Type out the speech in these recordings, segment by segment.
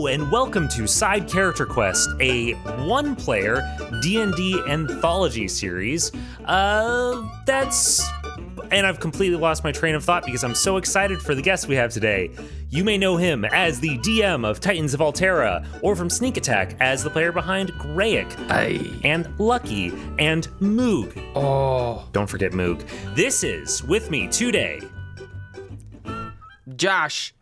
Hello and welcome to Side Character Quest, a one-player D&D anthology series. And I've completely lost my train of thought because I'm so excited for the guest we have today. You may know him as the DM of Titans of Altera, or from Sneak Attack as the player behind Grayek, and Lucky, and Moog. Oh. Don't forget Moog. This is, with me today, Josh.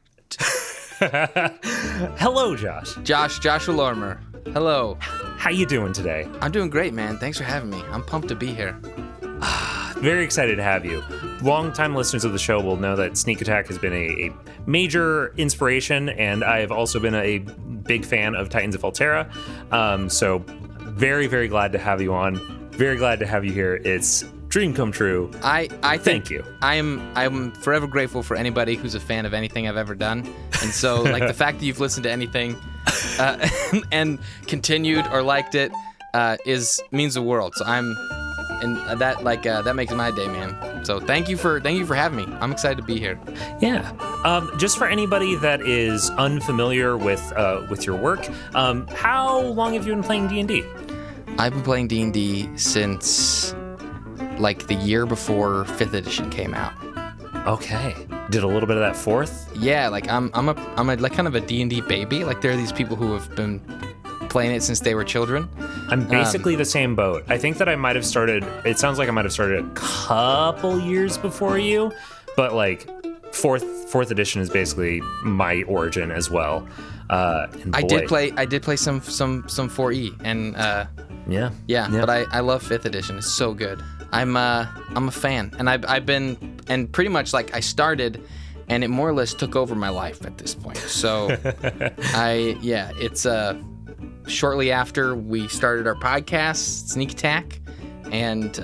Hello, Josh. Joshua Lorimer. Hello. How you doing today? I'm doing great, man. Thanks for having me. I'm pumped to be here. Very excited to have you. Long-time listeners of the show will know that Sneak Attack has been a major inspiration, and I have also been a big fan of Titans of Altera. So very, very glad to have you on. Very glad to have you here. It's dream come true. I thank you. I'm forever grateful for anybody who's a fan of anything I've ever done. And so like the fact that you've listened to anything and continued or liked it means the world. So that makes my day, man. So thank you for having me. I'm excited to be here. Yeah. Just for anybody that is unfamiliar with your work, how long have you been playing D&D? I've been playing D&D since like the year before 5th edition came out. Okay. Did a little bit of that 4th? Yeah, like I'm a like kind of a D&D baby. Like there are these people who have been playing it since they were children. I'm basically the same boat. I think that I might have started, it sounds like I might have started a couple years before you, but like fourth edition is basically my origin as well. I did play some 4E and yeah, but I love 5th edition. It's so good. I'm a fan, and I've been, and pretty much like I started, and it more or less took over my life at this point. So it's shortly after we started our podcast, Sneak Attack, and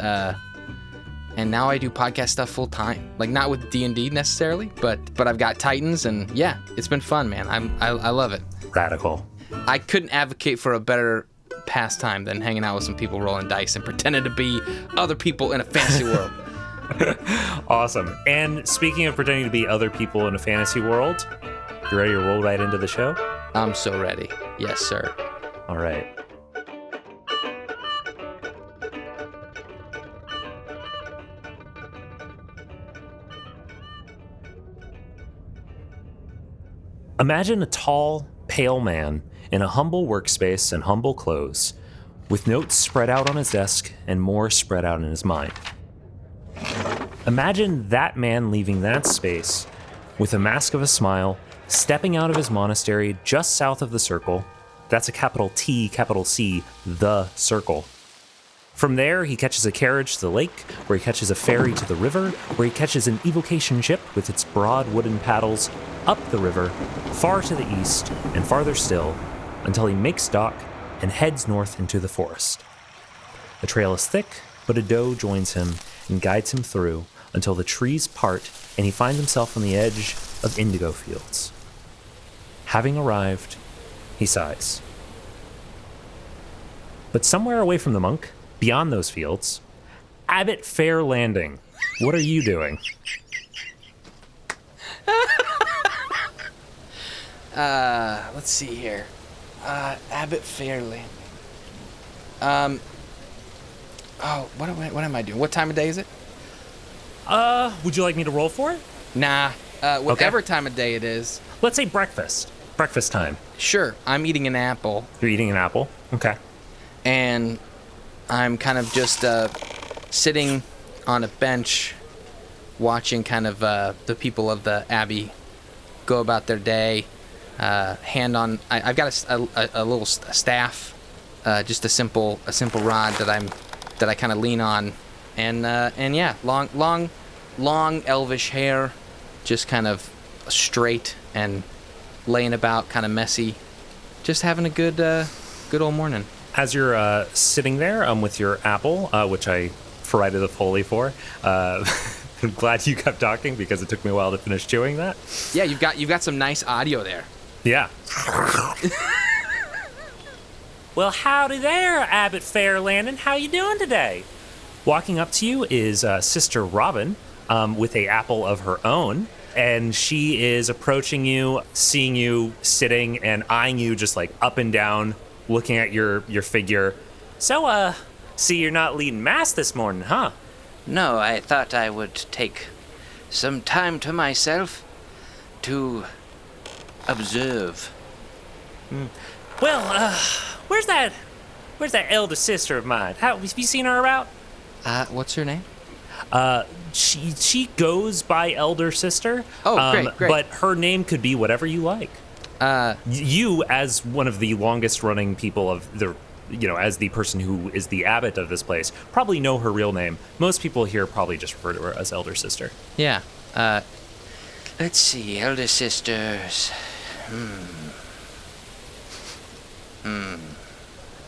now I do podcast stuff full time. Like not with D&D necessarily, but I've got Titans, and yeah, it's been fun, man. I love it. Radical. I couldn't advocate for a better pastime than hanging out with some people rolling dice and pretending to be other people in a fantasy world. Awesome. And speaking of pretending to be other people in a fantasy world, you ready to roll right into the show? I'm so ready. Yes, sir. All right. Imagine a tall, pale man in a humble workspace and humble clothes, with notes spread out on his desk and more spread out in his mind. Imagine that man leaving that space with a mask of a smile, stepping out of his monastery just south of the Circle. That's a capital T, capital C, the Circle. From there, he catches a carriage to the lake, where he catches a ferry to the river, where he catches an evocation ship with its broad wooden paddles up the river, far to the east, and farther still, until he makes dock and heads north into the forest. The trail is thick, but a doe joins him and guides him through until the trees part and he finds himself on the edge of indigo fields. Having arrived, he sighs. But somewhere away from the monk, beyond those fields, Abbot Faer Landing. What are you doing? Let's see here. Abbot Faer Landing. What am I doing? What time of day is it? Would you like me to roll for it? Nah. Whatever time of day it is. Let's say breakfast. Breakfast time. Sure. I'm eating an apple. You're eating an apple? Okay. And I'm kind of just sitting on a bench watching kind of the people of the Abbey go about their day. I've got a little staff, just a simple rod that I kind of lean on, and yeah, long elvish hair, just kind of straight and laying about, kind of messy, just having a good old morning. As you're sitting there with your apple, which I provided the Foley for, I'm glad you kept talking because it took me a while to finish chewing that. Yeah, you've got some nice audio there. Yeah. Well, howdy there, Abbot Faer Landing. How you doing today? Walking up to you is Sister Robin with a apple of her own. and she is approaching you, seeing you sitting and eyeing you just like up and down, looking at your figure. So, see you're not leading mass this morning, huh? No, I thought I would take some time to myself to observe. Well, where's that elder sister of mine? Have you seen her about? What's her name? She goes by elder sister. Oh, great. But her name could be whatever you like. You, as one of the longest running people of the, as the person who is the abbot of this place, probably know her real name. Most people here probably just refer to her as elder sister. Yeah. Let's see, elder sisters.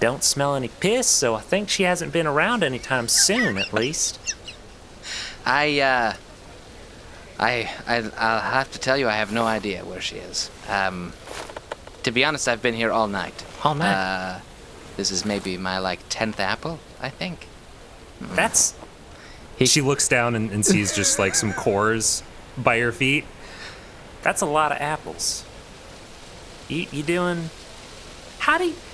Don't smell any piss, so I think she hasn't been around anytime soon, at least. I'll have to tell you, I have no idea where she is. To be honest, I've been here all night. All night? This is maybe my, 10th apple, I think. That's... She looks down and sees just, some cores by your feet. That's a lot of apples. You doing...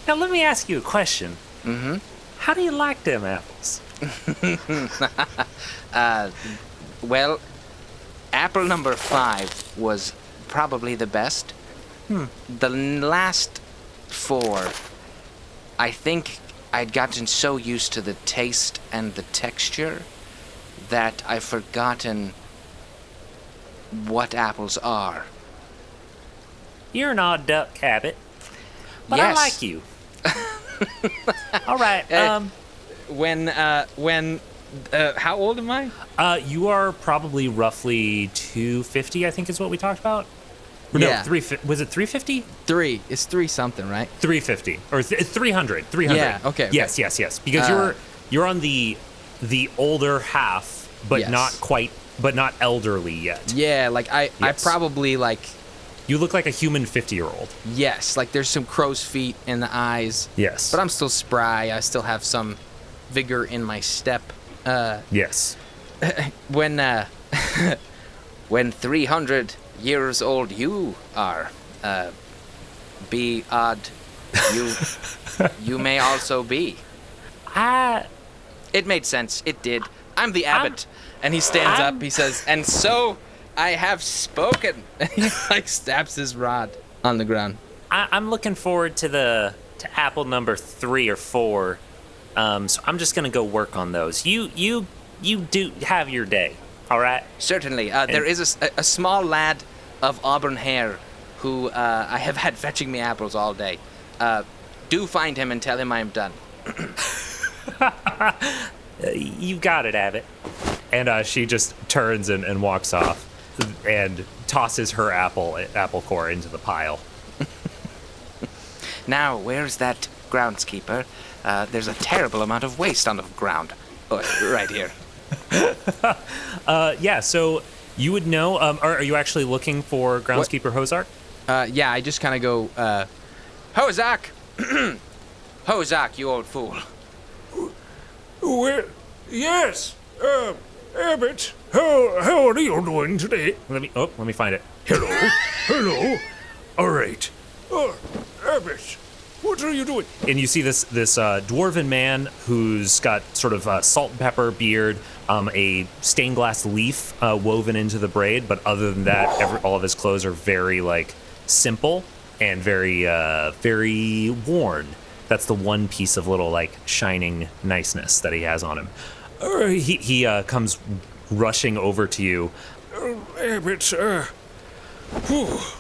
Now, let me ask you a question. Mm-hmm. How do you like them apples? Well, apple number 5 was probably the best. The last 4, I think I'd gotten so used to the taste and the texture that I've forgotten what apples are. You're an odd duck, Abbot. But yes. I like you. All right. How old am I? You are probably roughly 250, I think is what we talked about. Yeah. No, was it 350? 3. It's 3 something, right? 350 or 300. 300. Yeah. Okay. Yes. Because you're on the older half, but yes. not elderly yet. Yeah. I probably You look like a human 50-year-old. Yes. There's some crow's feet in the eyes. Yes. But I'm still spry. I still have some vigor in my step. Yes. When 300 years old you are, be odd, you may also be. It made sense. It did. I'm the abbot. And he stands up. He says, "And so I have spoken." And he stabs his rod on the ground. I'm looking forward to apple number 3 or 4. So I'm just gonna go work on those. You do have your day, all right? Certainly. There is a small lad of auburn hair who I have had fetching me apples all day. Do find him and tell him I am done. You got it, Abbot. And she just turns and walks off and tosses her apple core into the pile. Now, where's that groundskeeper? There's a terrible amount of waste on the ground. Oh, right here. Yeah, so you would know, are you actually looking for groundskeeper Hozark? Yeah, I just kind of go, Hozark! Hozark, you old fool. Well, yes, Abbot, how are you doing today? Let me find it. Hello. All right. Abbot, what are you doing? And you see this dwarven man who's got sort of a salt and pepper beard, a stained glass leaf woven into the braid, but other than that, all of his clothes are very simple and very very worn. That's the one piece of little shining niceness that he has on him. He comes rushing over to you. Abbot,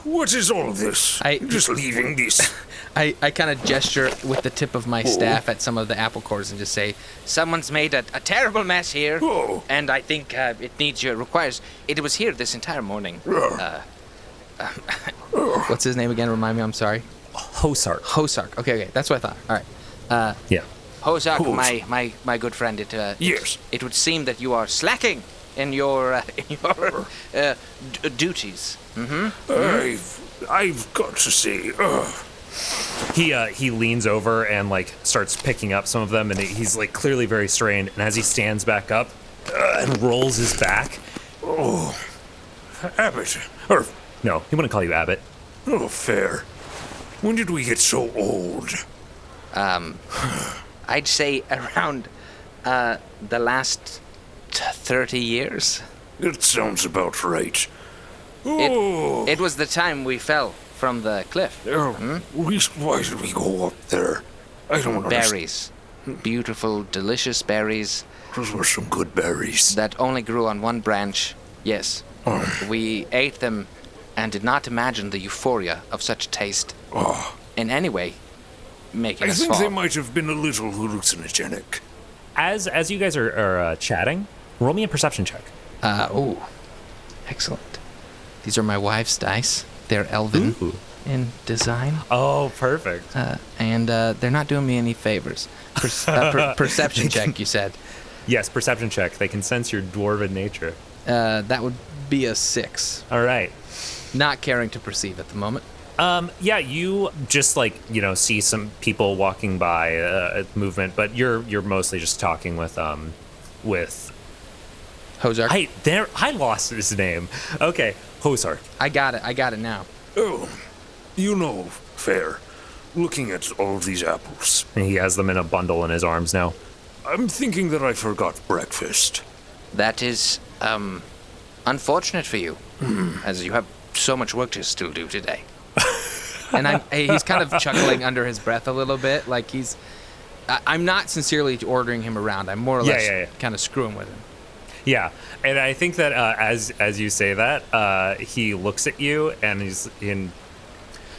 what is all of this? Just leaving this. I kind of gesture with the tip of my staff at some of the apple cores and just say, "Someone's made a terrible mess here, and I think it was here this entire morning." What's his name again? Remind me, I'm sorry. Hozark. Okay, that's what I thought. All right. Yeah. Hozark, my good friend, yes. It would seem that you are slacking in your duties. Mm-hmm. I've got to say, He leans over and starts picking up some of them, and he's clearly very strained. And as he stands back up and rolls his back, Abbot, or... No, he wouldn't call you Abbot. Oh, Fair. When did we get so old? I'd say around the last 30 years. That sounds about right. Oh. It was the time we fell from the cliff. Why did we go up there? I don't understand. Berries. Beautiful, delicious berries. Those were some good berries. That only grew on one branch. Yes. We ate them and did not imagine the euphoria of such taste in any way making us fall. I think they might have been a little hallucinogenic. As you guys are chatting, roll me a perception check. Excellent. These are my wife's dice. They're elven in design. Oh, perfect. And they're not doing me any favors. Perception check, you said. Yes, perception check. They can sense your dwarven nature. That would be a 6. All right. Not caring to perceive at the moment. Yeah, you just see some people walking by movement, but you're mostly just talking with Hozark. I lost his name. Okay, Hozark. I got it now. Oh, Fair, looking at all of these apples. He has them in a bundle in his arms now. I'm thinking that I forgot breakfast. That is, unfortunate for you, as you have so much work to still do today. And he's kind of chuckling under his breath a little bit, like I'm not sincerely ordering him around. I'm more or less kind of screwing with him. Yeah, and I think that as you say that, he looks at you and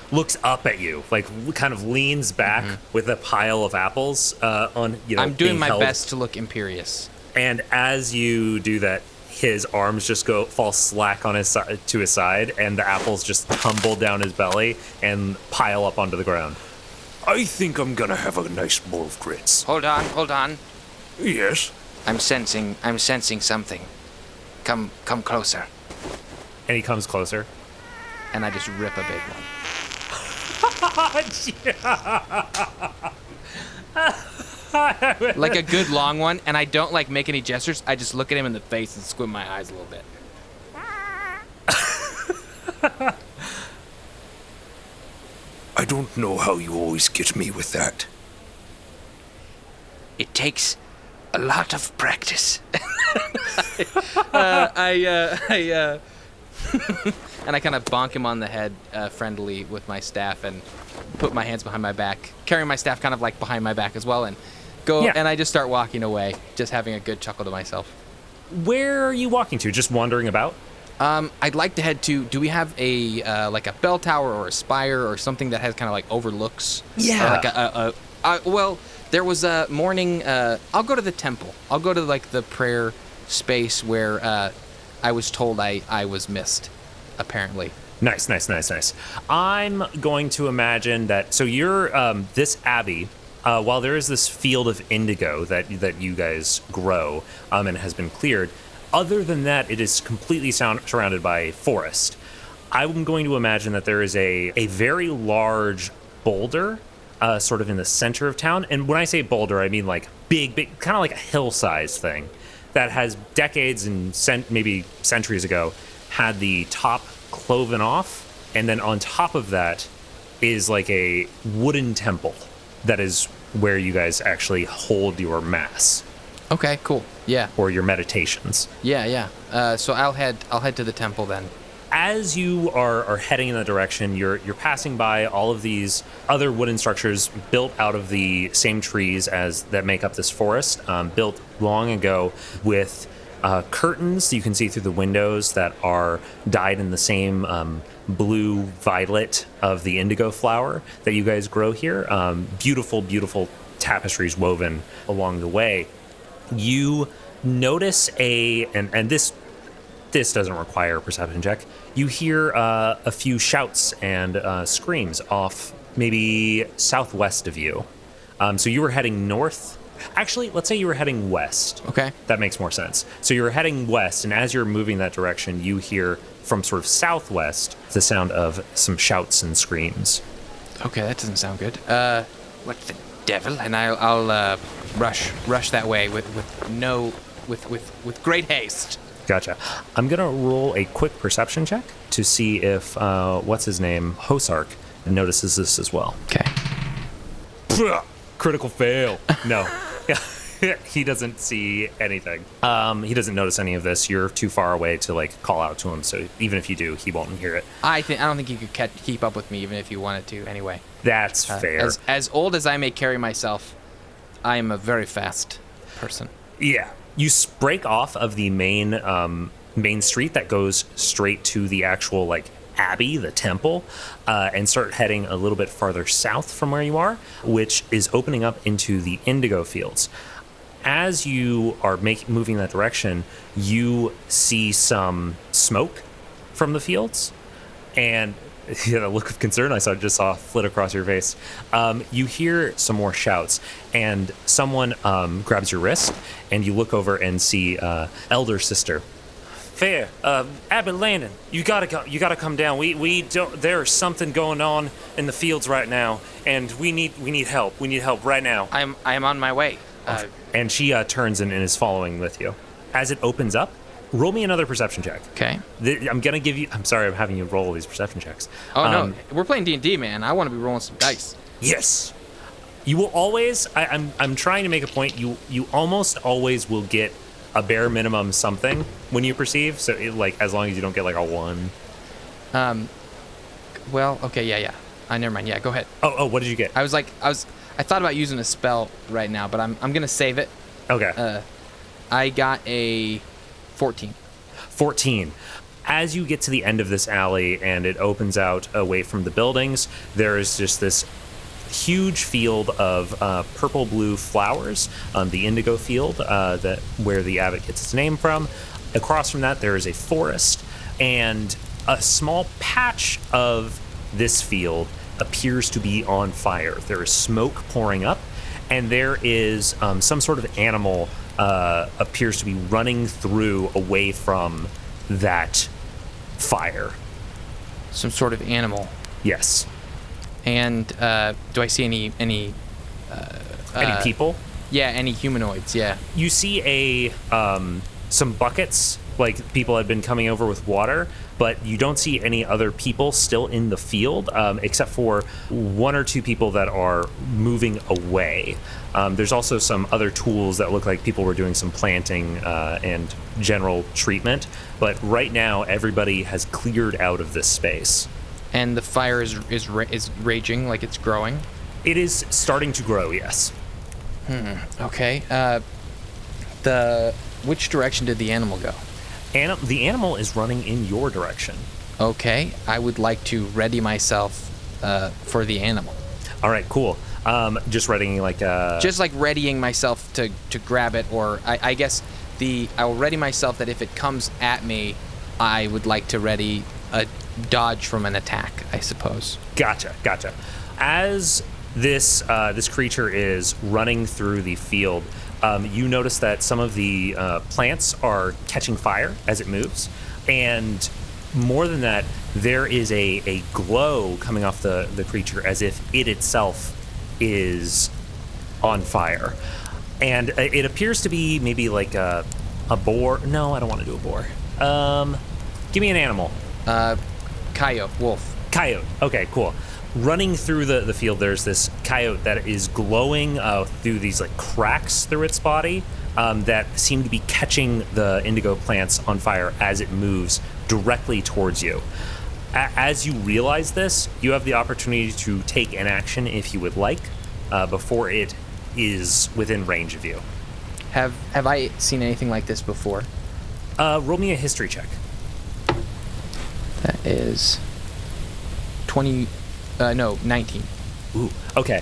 looks up at you, like kind of leans back with a pile of apples on. I'm doing my best to look imperious. And as you do that, his arms just fall slack on his to his side, and the apples just tumble down his belly and pile up onto the ground. I think I'm gonna have a nice bowl of grits. Hold on. Yes? I'm sensing something. Come closer. And he comes closer. And I just rip a big one. Like a good long one, and I don't make any gestures. I just look at him in the face and squint my eyes a little bit. I don't know how you always get me with that. It takes a lot of practice. And I kind of bonk him on the head friendly with my staff and put my hands behind my back, carrying my staff kind of behind my back as well, and go. And I just start walking away, just having a good chuckle to myself. Where are you walking to? Just wandering about? I'd like to head to. Do we have a a bell tower or a spire or something that has kind of overlooks? Yeah. Well, there was a morning. I'll go to the temple. I'll go to the prayer space where I was told I was missed. Apparently. Nice. I'm going to imagine that. So you're this abbey. While there is this field of indigo that you guys grow and has been cleared, other than that, it is completely surrounded by forest. I'm going to imagine that there is a very large boulder sort of in the center of town. And when I say boulder, I mean big, kind of like a hill-sized thing that has decades and maybe centuries ago had the top cloven off, and then on top of that is a wooden temple that is where you guys actually hold your mass. Okay, cool. Yeah. Or your meditations. Yeah. So I'll head to the temple then. As you are heading in that direction, you're passing by all of these other wooden structures built out of the same trees that make up this forest, built long ago with curtains you can see through the windows that are dyed in the same blue violet of the indigo flower that you guys grow here. Beautiful tapestries woven along the way. You notice and this doesn't require a perception check. You hear a few shouts and screams off maybe southwest of you. So you were heading north. Actually, let's say you were heading west. Okay. That makes more sense. So you're heading west, and as you're moving that direction, you hear from sort of southwest the sound of some shouts and screams. Okay, that doesn't sound good. What the devil? And I'll rush that way with great haste. Gotcha. I'm going to roll a quick perception check to see if, what's his name, Hosark, notices this as well. Okay. Critical fail. No. He doesn't see anything. He doesn't notice any of this. You're too far away to like call out to him, so even if you do, he won't hear it. I don't think you could keep up with me even if you wanted to. Anyway, that's fair. As old as I may carry myself, I am a very fast person. Yeah, you break off of the main street that goes straight to the actual like abbey, the temple, and start heading a little bit farther south from where you are, which is opening up into the indigo fields. As you are moving that direction, you see some smoke from the fields, and the look of concern I just saw flit across your face. You hear some more shouts, and someone grabs your wrist, and you look over and see elder sister. Fair, Abbot Landing, you gotta come down. We don't. There's something going on in the fields right now, and we need help. We need help right now. I am on my way. And she turns and is following with you. As it opens up, roll me another perception check. Okay. I'm gonna give you. I'm sorry, I'm having you roll all these perception checks. Oh no, we're playing D&D, man. I want to be rolling some dice. Yes. You will always. I'm trying to make a point. You almost always will get a bare minimum something when you perceive. So like as long as you don't get like a 1. Well, okay, yeah. Never mind. Yeah, go ahead. Oh, what did you get? I thought about using a spell right now, but I'm gonna save it. Okay. I got a 14. 14. As you get to the end of this alley and it opens out away from the buildings, there is just this huge field of purple-blue flowers, the indigo field, where the abbot gets its name from. Across from that, there is a forest, and a small patch of this field appears to be on fire. There is smoke pouring up, and there is some sort of animal appears to be running through away from that fire. Some sort of animal. Yes. And do I see any people? Yeah, any humanoids? Yeah. You see some buckets, like people had been coming over with water, but you don't see any other people still in the field, except for 1 or 2 people that are moving away. There's also some other tools that look like people were doing some planting and general treatment, but right now everybody has cleared out of this space. And the fire is raging, like it's growing? It is starting to grow, yes. Okay. Which direction did the animal go? The animal is running in your direction. Okay, I would like to ready myself for the animal. All right, cool. Just readying Just like readying myself to grab it, or I guess I will ready myself that if it comes at me, I would like to ready a dodge from an attack, I suppose. Gotcha. As this creature is running through the field, you notice that some of the plants are catching fire as it moves, and more than that, there is a glow coming off the creature as if it itself is on fire. And it appears to be maybe like a boar. No, I don't want to do a boar. Give me an animal. Coyote, wolf. Coyote. Okay, cool. Running through the field, there's this coyote that is glowing through these like cracks through its body that seem to be catching the indigo plants on fire as it moves directly towards you. As you realize this, you have the opportunity to take an action if you would like before it is within range of you. Have I seen anything like this before? Roll me a history check. That is 19. Ooh, okay.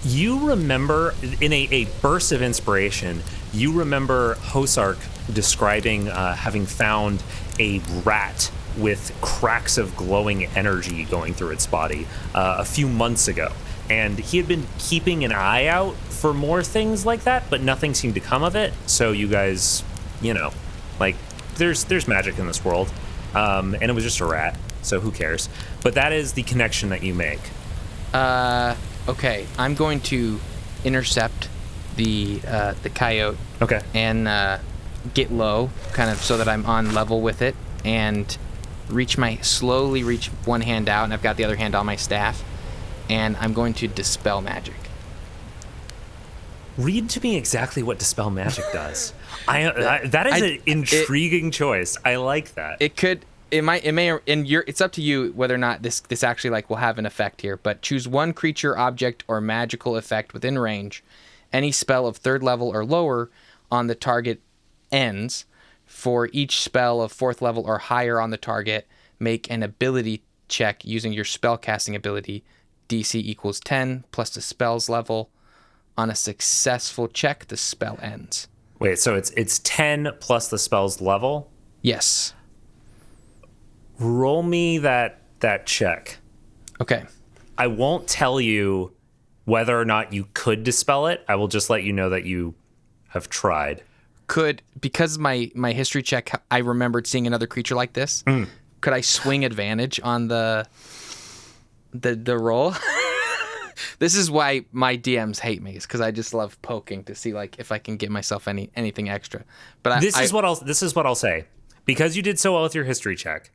You remember, in a burst of inspiration, you remember Hosark describing having found a rat with cracks of glowing energy going through its body a few months ago. And he had been keeping an eye out for more things like that, but nothing seemed to come of it. So you guys, there's magic in this world. And it was just a rat, so who cares? But that is the connection that you make. Okay. I'm going to intercept the coyote. Okay. And get low, kind of so that I'm on level with it, and slowly reach one hand out, and I've got the other hand on my staff, and I'm going to dispel magic. Read to me exactly what dispel magic does. That is an intriguing choice. I like that. It may, and it's up to you whether or not this actually like will have an effect here. But choose one creature, object, or magical effect within range. Any spell of 3rd level or lower on the target ends. For each spell of 4th level or higher on the target, make an ability check using your spellcasting ability. DC equals 10 plus the spell's level. On a successful check, the spell ends. Wait, so it's 10 plus the spell's level? Yes. Roll me that check. Okay. I won't tell you whether or not you could dispel it. I will just let you know that you have tried. Because my history check, I remembered seeing another creature like this. Could I swing advantage on the roll? This is why my DMs hate me, is because I just love poking to see like if I can get myself anything extra. But this is what I'll say. Because you did so well with your history check,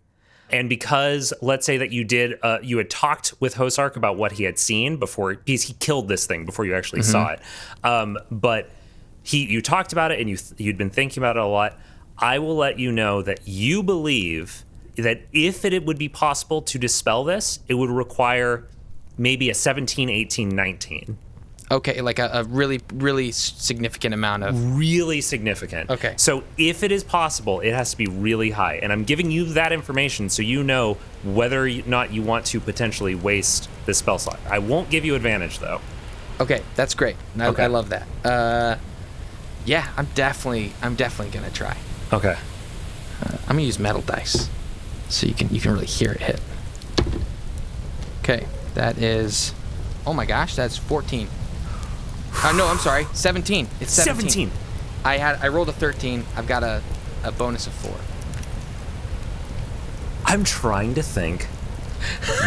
and because let's say that you had talked with Hosark about what he had seen before, because he killed this thing before you actually saw it. But you talked about it and you'd been thinking about it a lot. I will let you know that you believe that if it would be possible to dispel this, it would require maybe a 17, 18, 19. Okay, like a really, really significant amount of... Really significant. Okay. So if it is possible, it has to be really high. And I'm giving you that information so you know whether or not you want to potentially waste the spell slot. I won't give you advantage, though. Okay, that's great. I love that. Yeah, I'm definitely going to try. Okay. I'm going to use metal dice so you can really hear it hit. Okay, that is... Oh my gosh, that's 14. No, I'm sorry, 17. It's 17. I rolled a 13. I've got a bonus of 4. I'm trying to think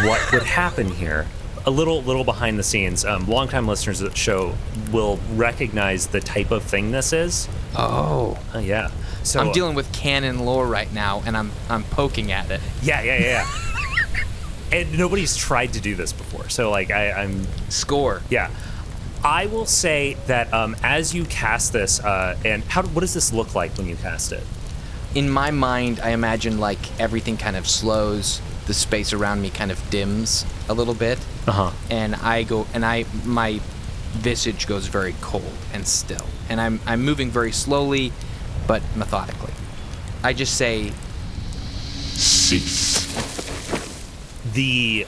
what would happen here. A little behind the scenes. Longtime listeners of the show will recognize the type of thing this is. Oh. Yeah. So I'm dealing with canon lore right now, and I'm poking at it. Yeah. And nobody's tried to do this before, so like I'm score. Yeah. I will say that as you cast this, and what does this look like when you cast it? In my mind, I imagine like everything kind of slows, the space around me kind of dims a little bit, and my visage goes very cold and still, and I'm moving very slowly, but methodically. I just say, cease. The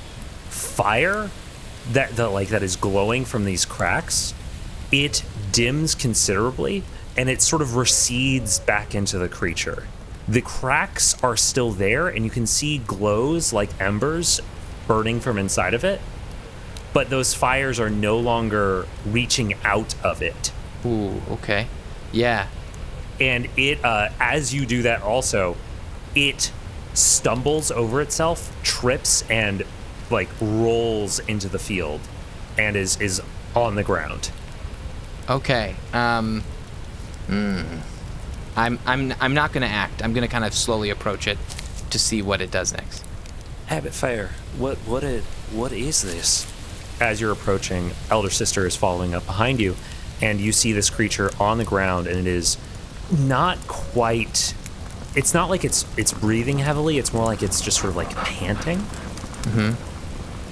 fire that is glowing from these cracks, it dims considerably and it sort of recedes back into the creature. The cracks are still there and you can see glows like embers burning from inside of it, but those fires are no longer reaching out of it. Ooh, okay. Yeah. And it, as you do that also, it stumbles over itself, trips, and like rolls into the field and is on the ground. Okay. I'm not gonna act. I'm gonna kind of slowly approach it to see what it does next. Abbot Faer, what is this? As you're approaching, Elder Sister is following up behind you, and you see this creature on the ground, and it is not quite... It's not like it's breathing heavily. It's more like it's just sort of like panting.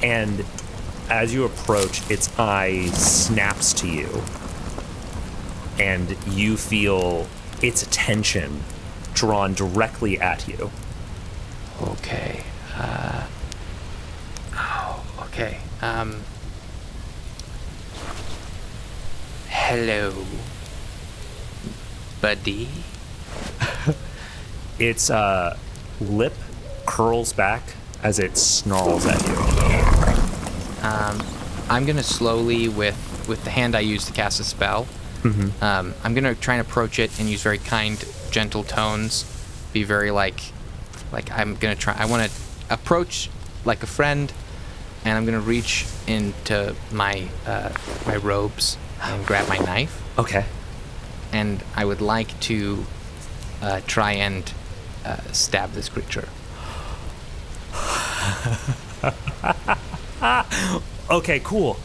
And as you approach, its eye snaps to you, and you feel its attention drawn directly at you. Okay. Okay. Hello, buddy. Its lip curls back as it snarls at you. I'm gonna slowly, with the hand I use to cast a spell, I'm gonna try and approach it and use very kind, gentle tones. Be very like I'm gonna try. I want to approach like a friend, and I'm gonna reach into my robes and grab my knife. Okay. And I would like to try and stab this creature. Okay, cool.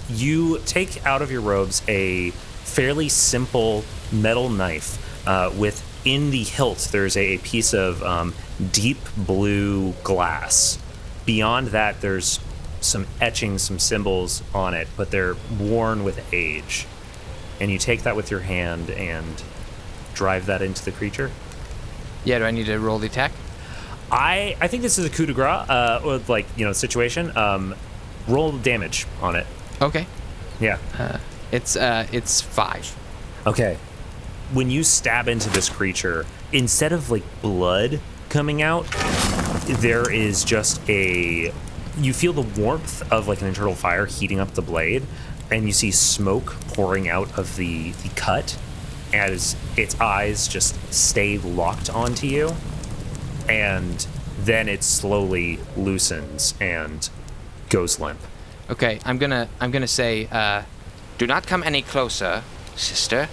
You take out of your robes a fairly simple metal knife. Within the hilt, there's a piece of deep blue glass. Beyond that, there's some etchings, some symbols on it, but they're worn with age. And you take that with your hand and drive that into the creature. Yeah, do I need to roll the attack? I think this is a coup de grace, situation. Roll damage on it. Okay. Yeah. It's 5. Okay. When you stab into this creature, instead of like blood coming out, there is just you feel the warmth of like an internal fire heating up the blade, and you see smoke pouring out of the cut as its eyes just stay locked onto you, and then it slowly loosens and goes limp. Okay, I'm gonna say, do not come any closer, sister.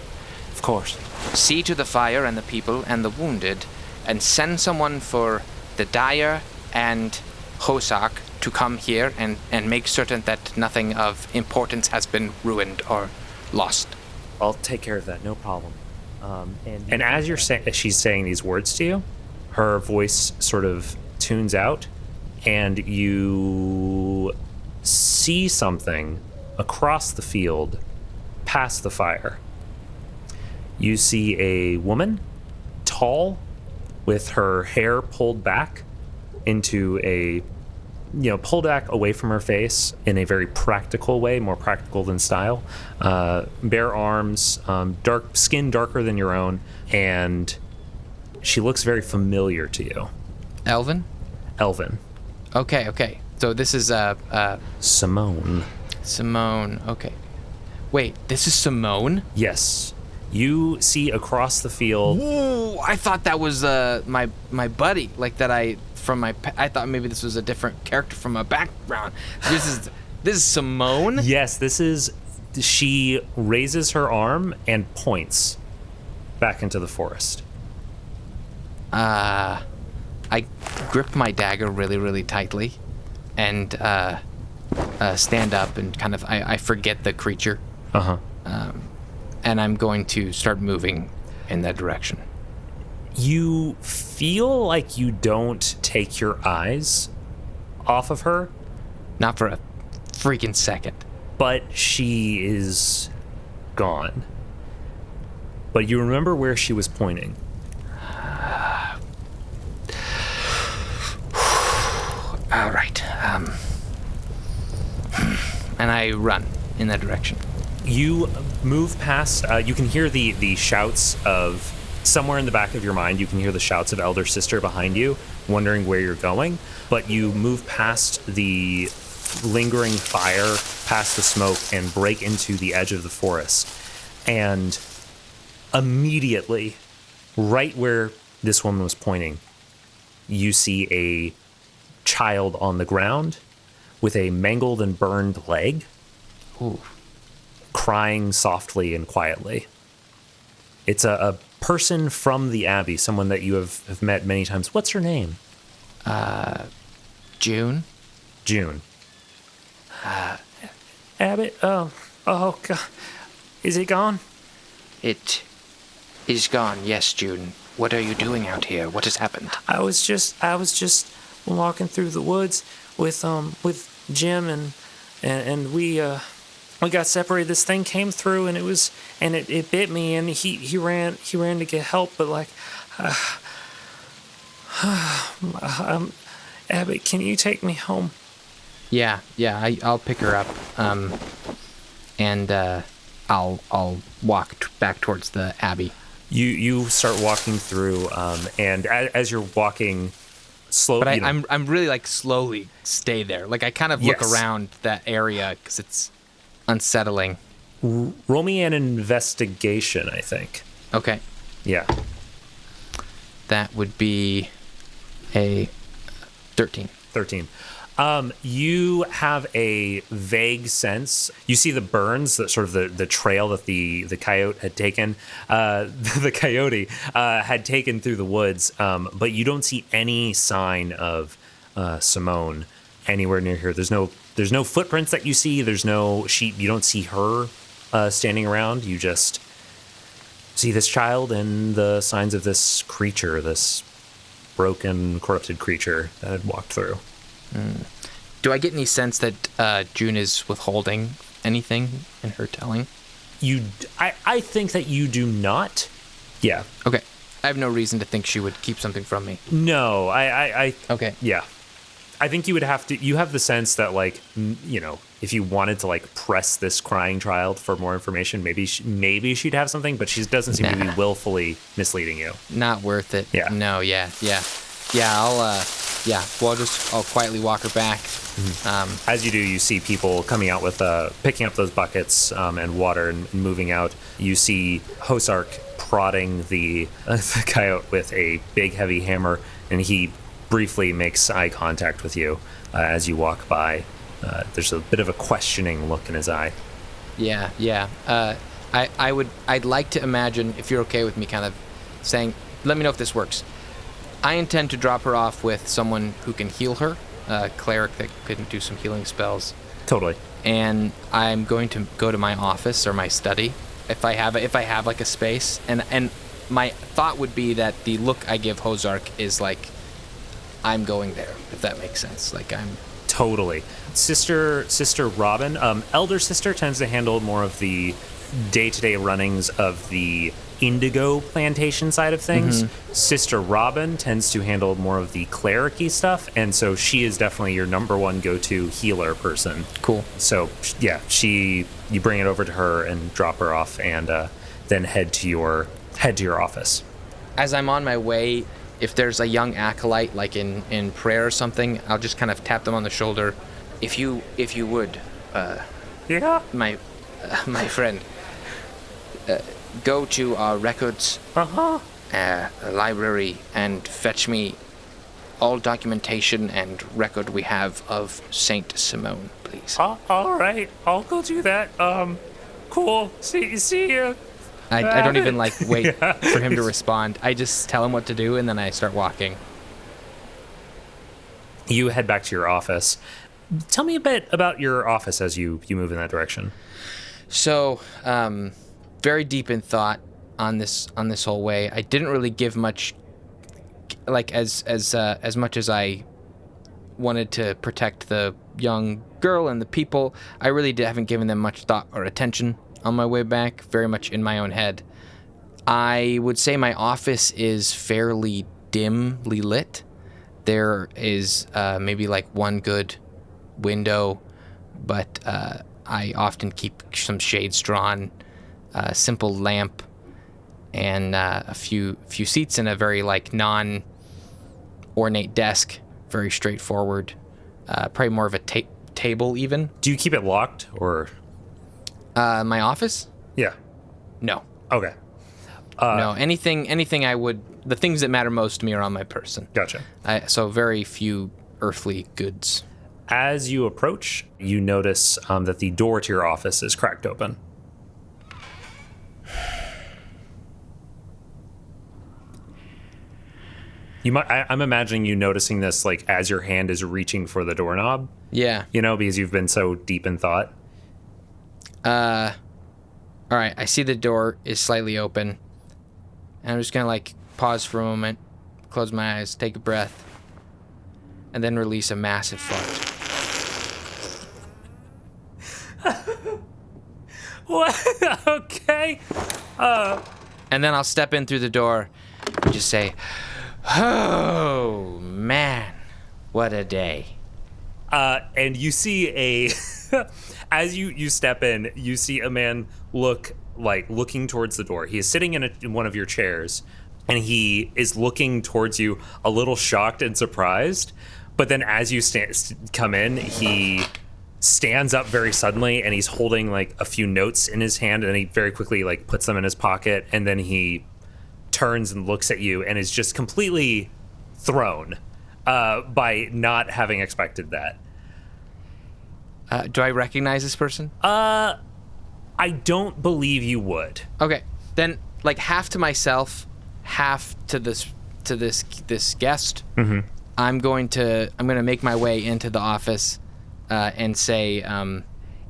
Of course. See to the fire and the people and the wounded, and send someone for the Dyer and Hosak to come here and make certain that nothing of importance has been ruined or lost. I'll take care of that, no problem. And as she's saying these words to you, her voice sort of tunes out, and you see something across the field past the fire. You see a woman, tall, with her hair pulled back into pulled back away from her face in a very practical way, more practical than style. Bare arms, dark skin darker than your own, and she looks very familiar to you. Elven? Elven. Okay. So this is Simone. Simone. Okay. Wait, this is Simone? Yes. You see across the field. Ooh, I thought that was my buddy, like that I thought maybe this was a different character from my background. This is Simone? Yes, she raises her arm and points back into the forest. I grip my dagger really, really tightly and stand up and kind of I forget the creature. Uh-huh. And I'm going to start moving in that direction. You feel like you don't take your eyes off of her. Not for a freaking second. But she is gone. But you remember where she was pointing. All right. And I run in that direction. You move past, you can hear the shouts of, somewhere in the back of your mind, you can hear the shouts of Elder Sister behind you, wondering where you're going. But you move past the lingering fire, past the smoke, and break into the edge of the forest. And immediately, right where this woman was pointing, you see a child on the ground with a mangled and burned leg. Ooh. Crying softly and quietly. It's a person from the Abbey, someone that you have met many times. What's her name? June. June. Abbot? Oh God. Is it gone? It is gone, yes, June. What are you doing out here? What has happened? I was just walking through the woods with Jim and we got separated. This thing came through and it bit me, and he ran to get help, but like Abbott, can you take me home? Yeah, I'll pick her up, and I'll walk back towards the Abbey. You start walking through, and as you're walking slowly, but I'm really like slowly stay there. Like I kind of look around that area because it's unsettling. Roll me an investigation, I think. Okay. Yeah. That would be a 13. 13. You have a vague sense. You see the burns, that sort of the trail that the coyote had taken. The coyote had taken through the woods, but you don't see any sign of Simone anywhere near here. There's no footprints that you see. There's no sheep. You don't see her standing around. You just see this child and the signs of this creature, this broken, corrupted creature that had walked through. Do I get any sense that June is withholding anything in her telling? I think that you do not. Yeah. Okay. I have no reason to think she would keep something from me. No, I okay. Yeah. I think you would have to, you have the sense that, like, you know, if you wanted to, like, press this crying child for more information, maybe she'd have something, but she doesn't seem to be willfully misleading you. Not worth it. Yeah. No, yeah. I'll quietly walk her back. Mm-hmm. As you do, you see people coming out with, picking up those buckets and water and moving out. You see Hosark prodding the coyote with a big, heavy hammer, and he briefly makes eye contact with you as you walk by. There's a bit of a questioning look in his eye. Yeah. I'd like to imagine, if you're okay with me kind of saying, let me know if this works. I intend to drop her off with someone who can heal her, a cleric that can do some healing spells. Totally. And I'm going to go to my office or my study if I have like a space. And my thought would be that the look I give Hosark is like I'm going there, if that makes sense. Like I'm totally. Sister Robin, elder sister tends to handle more of the day-to-day runnings of the indigo plantation side of things. Mm-hmm. Sister Robin tends to handle more of the cleric-y stuff, and so she is definitely your number one go-to healer person. Cool. So yeah, you bring it over to her and drop her off, and then head to your office. As I'm on my way, if there's a young acolyte like in prayer or something, I'll just kind of tap them on the shoulder. If you would, yeah, my friend, go to our records library and fetch me all documentation and record we have of Saint Simone, please. All right, I'll go do that. Cool. See you. I don't even wait for him to respond. I just tell him what to do and then I start walking. You head back to your office. Tell me a bit about your office as you move in that direction. So, very deep in thought on this whole way. I didn't really give much, as much as I wanted to protect the young girl and the people. I really haven't given them much thought or attention on my way back. Very much in my own head. I would say my office is fairly dimly lit. There is maybe one good window, but I often keep some shades drawn, a simple lamp, and a few seats and a very non-ornate desk, very straightforward. Probably more of a table even. Do you keep it locked or? My office? Yeah. No. Okay. No, anything I would. The things that matter most to me are on my person. Gotcha. So very few earthly goods. As you approach, you notice that the door to your office is cracked open. I'm imagining you noticing this as your hand is reaching for the doorknob. Yeah. Because you've been so deep in thought. All right. I see the door is slightly open, and I'm just gonna pause for a moment, close my eyes, take a breath, and then release a massive fart. What? Okay. And then I'll step in through the door and just say, "Oh man, what a day!" And you see as you step in, you see a man looking towards the door. He is sitting in one of your chairs, and he is looking towards you, a little shocked and surprised. But then, as you come in, he stands up very suddenly, and he's holding a few notes in his hand, and he very quickly puts them in his pocket, and then he turns and looks at you, and is just completely thrown by not having expected that. Do I recognize this person? I don't believe you would. Okay, then like half to myself, half to this guest. Mm-hmm. I'm going to make my way into the office and say,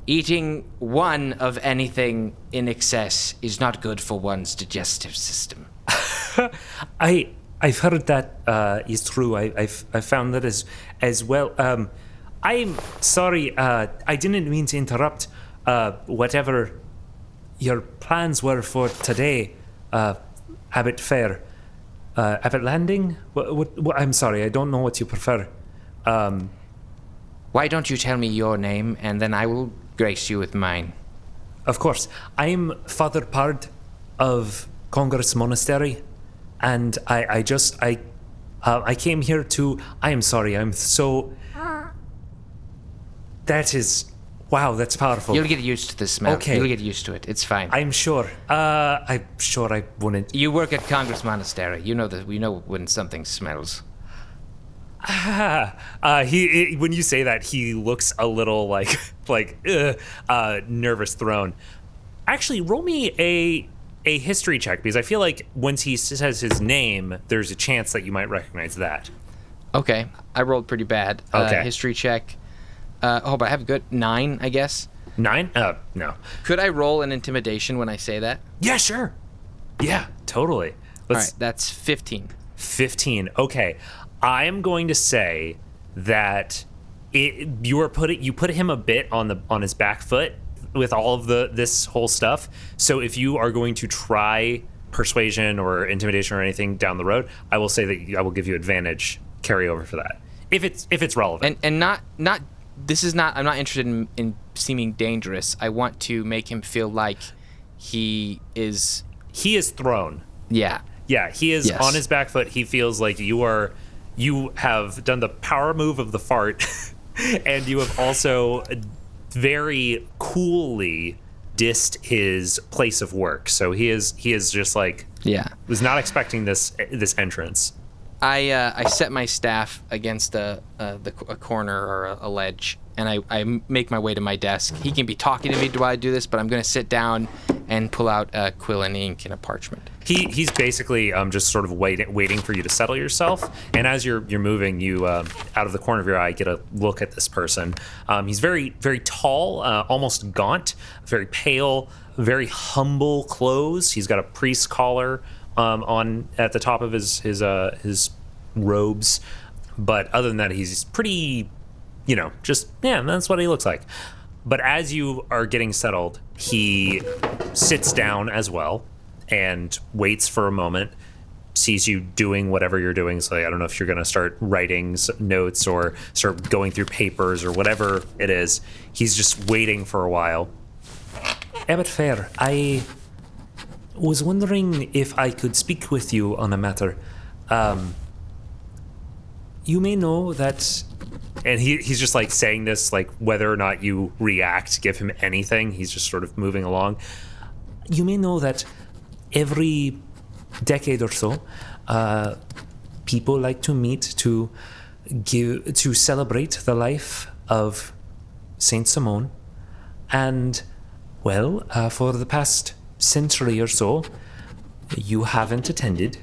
eating one of anything in excess is not good for one's digestive system. I've heard that is true. I've found that as well. I'm sorry. I didn't mean to interrupt. Whatever your plans were for today, Abbot Faer, Abbot Landing. What, I'm sorry. I don't know what you prefer. Why don't you tell me your name, and then I will grace you with mine. Of course. I'm Father Pard of Congress Monastery, and I came here to. I am sorry. I'm so. That is. Wow, that's powerful. You'll get used to the smell. Okay. You'll get used to it. It's fine. I'm sure. I'm sure I wouldn't. You work at Congress Monastery. You know that we know when something smells. When you say that, he looks a little nervous thrown. Actually, roll me a history check, because I feel like once he says his name, there's a chance that you might recognize that. Okay, I rolled pretty bad. Okay. History check. But I have a good 9, I guess. 9? No. Could I roll an intimidation when I say that? Yeah, sure. Yeah, totally. All right, that's 15. 15. Okay. I am going to say that you put him a bit on his back foot with all of this whole stuff. So if you are going to try persuasion or intimidation or anything down the road, I will say that I will give you advantage carryover for that if it's relevant. And not this is not. I'm not interested in seeming dangerous. I want to make him feel like he is. He is thrown. Yeah. Yeah. He is on his back foot. He feels like you have done the power move of the fart, and you have also very coolly dissed his place of work. So he is just like was not expecting this entrance. I set my staff against a corner or a ledge, and I make my way to my desk. He can be talking to me while I do this, but I'm going to sit down and pull out a quill and ink and a parchment. He's basically just sort of waiting for you to settle yourself. And as you're moving, you out of the corner of your eye get a look at this person. He's very, very tall, almost gaunt, very pale, very humble clothes. He's got a priest's collar on at the top of his robes, but other than that, he's pretty, that's what he looks like. But as you are getting settled, he sits down as well and waits for a moment, sees you doing whatever you're doing. So I don't know if you're going to start writing notes or start going through papers or whatever it is. He's just waiting for a while. Abbot Faer, I was wondering if I could speak with you on a matter. You may know that, and he's just like saying this, like whether or not you react, give him anything, he's just sort of moving along. You may know that every decade or so, people like to meet to celebrate the life of Saint Simone, and for the past century or so, you haven't attended.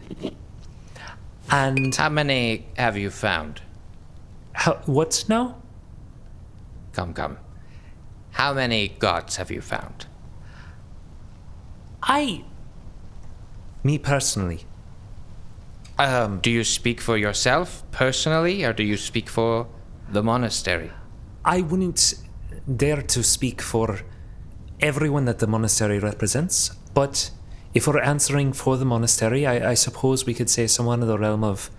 And how many have you found? What now? Come. How many gods have you found? Me personally. Do you speak for yourself personally, or do you speak for the monastery? I wouldn't dare to speak for everyone that the monastery represents, but if we're answering for the monastery, I suppose we could say somewhere in the realm of,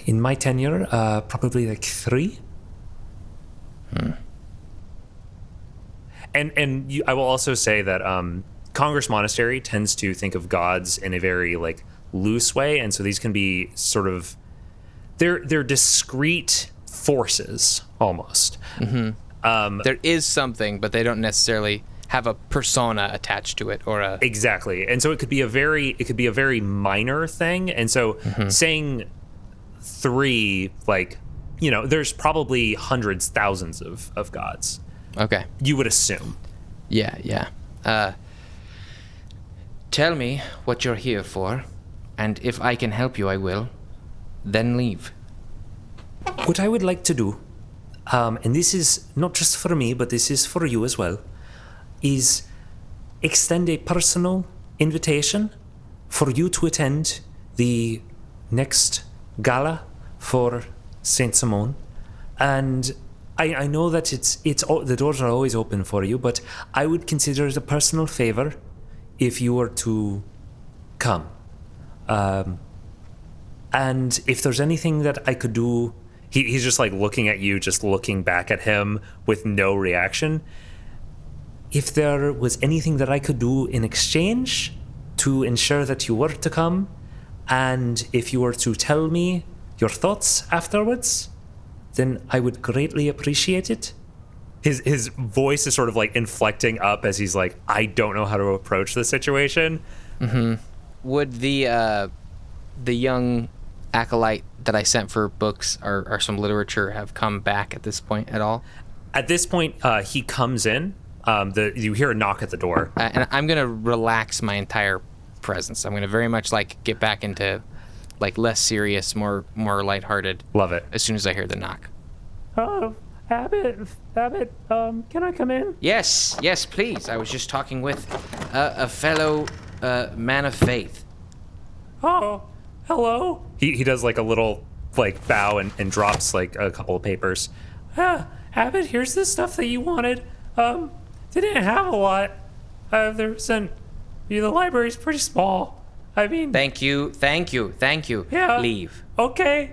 in my tenure, probably like 3. And I will also say that Congress Monastery tends to think of gods in a very like loose way, and so these can be sort of they're discrete forces almost. Mm-hmm. There is something, but they don't necessarily have a persona attached to it or a exactly. And so it could be a very minor thing. And so saying 3 like there's probably hundreds, thousands of gods. Okay. You would assume. Yeah. Tell me what you're here for, and if I can help you, I will. Then leave. What I would like to do, and this is not just for me, but this is for you as well, is extend a personal invitation for you to attend the next gala for Saint Simon. And I know that it's the doors are always open for you, but I would consider it a personal favor if you were to come. And if there's anything that I could do, he's just like looking at you, just looking back at him with no reaction. If there was anything that I could do in exchange to ensure that you were to come, and if you were to tell me your thoughts afterwards, then I would greatly appreciate it. His voice is sort of like inflecting up as he's like, I don't know how to approach the situation. Mm-hmm. Would the young acolyte that I sent for books or some literature have come back at this point at all? At this point, he comes in. You hear a knock at the door. And I'm going to relax my entire presence. I'm going to very much like get back into like less serious, more lighthearted. Love it. As soon as I hear the knock. Oh, Abbot, can I come in? Yes, please. I was just talking with a fellow man of faith. Oh, hello. He does like a little like bow and drops like a couple of papers. Abbot, here's the stuff that you wanted. They didn't have a lot. The library's pretty small. I mean... Thank you. Yeah. Leave. Okay.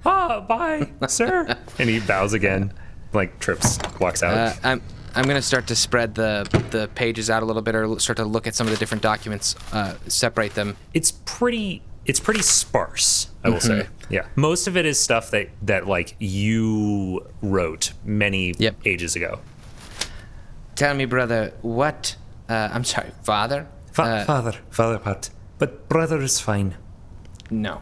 Bye, sir. And he bows again, like trips, walks out. I'm going to start to spread the pages out a little bit, or start to look at some of the different documents, separate them. It's pretty sparse, I will say. Yeah. Most of it is stuff that like you wrote many ages ago. Tell me, brother, what... I'm sorry, father? Father part. But brother is fine. No.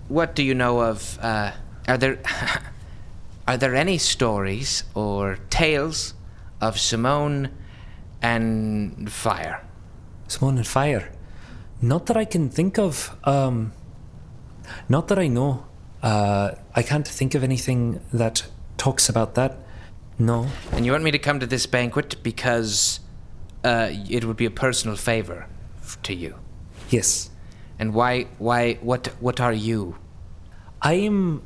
What do you know of... Are there any stories or tales of Simone and fire? Simone and fire? Not that I can think of. Not that I know. I can't think of anything that talks about that. No. And you want me to come to this banquet because it would be a personal favor to you? Yes. And what are you? I am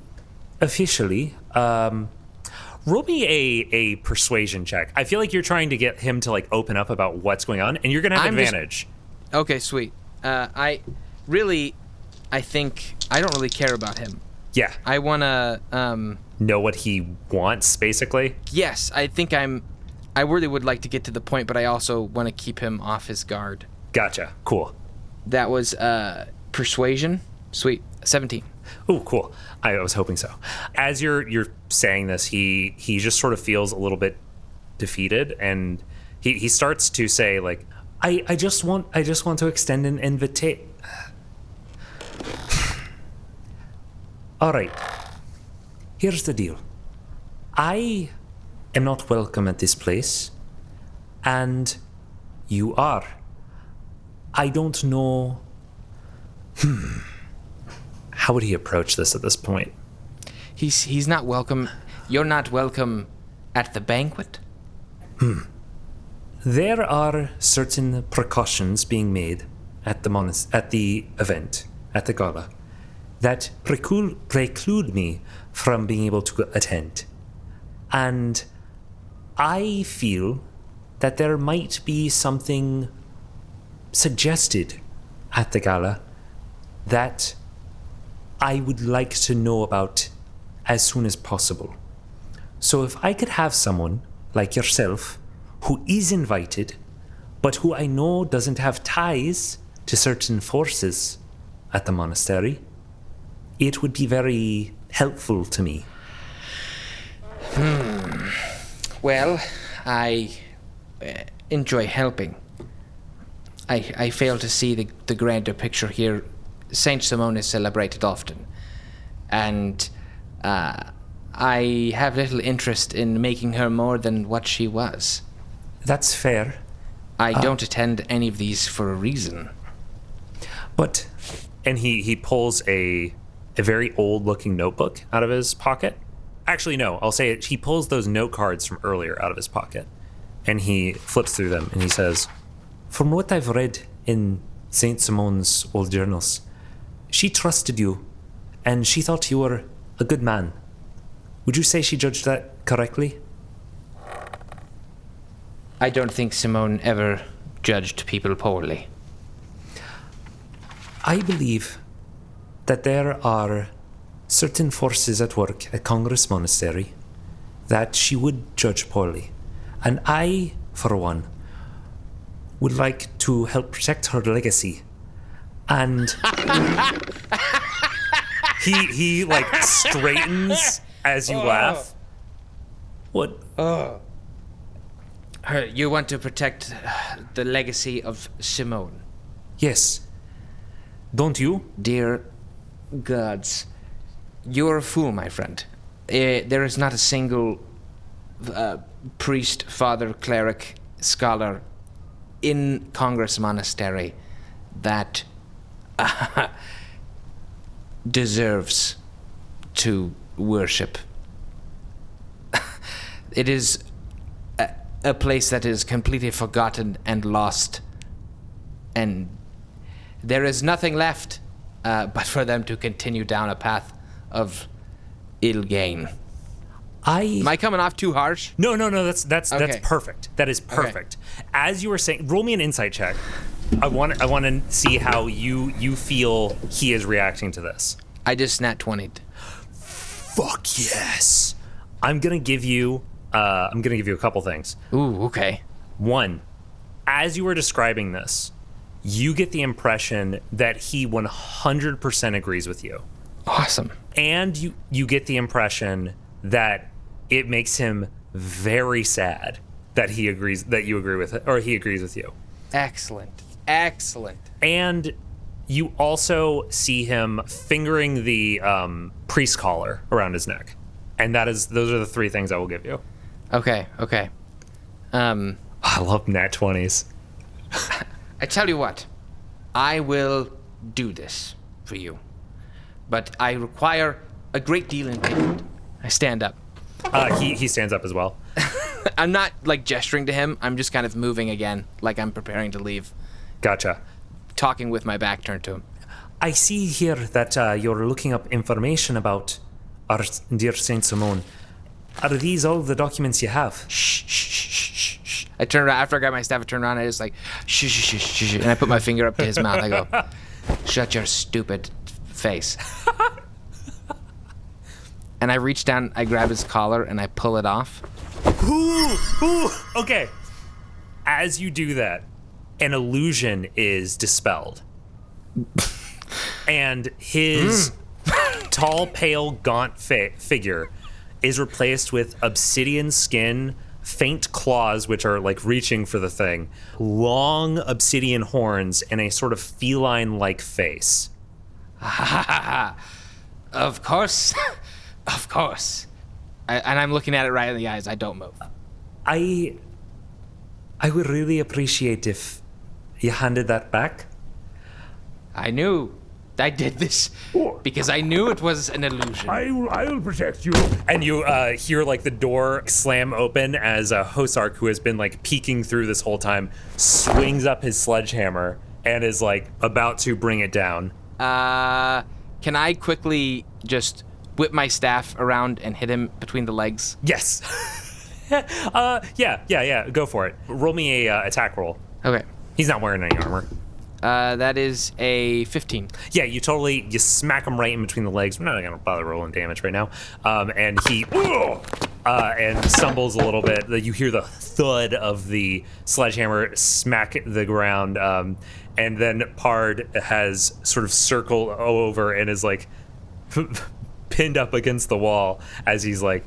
officially... roll me a persuasion check. I feel like you're trying to get him to like open up about what's going on, and you're going to have advantage. Okay, sweet. I think I don't really care about him. Yeah. I want to... know what he wants, basically? Yes, I think I really would like to get to the point, but I also want to keep him off his guard. Gotcha. Cool. That was persuasion. Sweet. 17. Oh, cool. I was hoping so. As you're saying this, he just sort of feels a little bit defeated, and he starts to say like, I just want to extend an invitation. All right. Here's the deal. I am not welcome at this place, and you are. I don't know. How would he approach this at this point? He's not welcome. You're not welcome at the banquet? There are certain precautions being made at the event, at the gala, that preclude me from being able to attend. And I feel that there might be something suggested at the gala that I would like to know about as soon as possible. So if I could have someone like yourself who is invited, but who I know doesn't have ties to certain forces at the monastery, it would be very helpful to me. Well, I enjoy helping. I fail to see the grander picture here. Saint Simone is celebrated often, and I have little interest in making her more than what she was. That's fair. I don't attend any of these for a reason. But, and he pulls a very old-looking notebook out of his pocket. Actually, no, I'll say it. He pulls those note cards from earlier out of his pocket, and he flips through them, and he says, "From what I've read in Saint Simone's old journals, she trusted you, and she thought you were a good man. Would you say she judged that correctly?" I don't think Simone ever judged people poorly. I believe that there are certain forces at work at Congress Monastery that she would judge poorly. And I, for one, would like to help protect her legacy. And he like straightens as you laugh. What? You want to protect the legacy of Simone? Yes. Don't you? Dear gods, you're a fool, my friend. There is not a single priest, father, cleric, scholar in Congress Monastery that deserves to worship. It is a place that is completely forgotten and lost, and there is nothing left but for them to continue down a path of ill gain. Am I coming off too harsh? No, that's perfect. That is perfect. Okay. As you were saying, roll me an insight check. I want to see how you feel he is reacting to this. I just nat 20'd. Fuck yes. I'm gonna give you a couple things. Ooh, okay. One, as you were describing this, you get the impression that he 100% agrees with you. Awesome. And you get the impression that it makes him very sad that he agrees with you. Excellent. And you also see him fingering the priest collar around his neck. And those are the three things I will give you. Okay. I love nat 20s. I tell you what, I will do this for you, but I require a great deal in payment. I stand up. He stands up as well. I'm not like gesturing to him. I'm just kind of moving again, like I'm preparing to leave. Gotcha. Talking with my back turned to him. I see here that you're looking up information about our dear Saint Simone. Are these all the documents you have? Shh. I turn around, after I grab my staff, I turn around and I just like, shh. And I put my finger up to his mouth. I go, shut your stupid face. And I reach down, I grab his collar, and I pull it off. Ooh, okay. As you do that, an illusion is dispelled. And his tall, pale, gaunt figure is replaced with obsidian skin, faint claws, which are like reaching for the thing, long obsidian horns, and a sort of feline-like face. Of course. And I'm looking at it right in the eyes. I don't move. I would really appreciate if you handed that back. I knew. I did this because I knew it was an illusion. I will protect you. And you hear like the door slam open as Hosark, who has been like peeking through this whole time, swings up his sledgehammer and is like about to bring it down. Can I quickly just whip my staff around and hit him between the legs? Yes. Yeah. Go for it. Roll me a attack roll. Okay. He's not wearing any armor. That is a 15. Yeah, you smack him right in between the legs. We're not gonna bother rolling damage right now. And he and stumbles a little bit. You hear the thud of the sledgehammer smack the ground. And then Pard has sort of circled over and is like pinned up against the wall as he's like,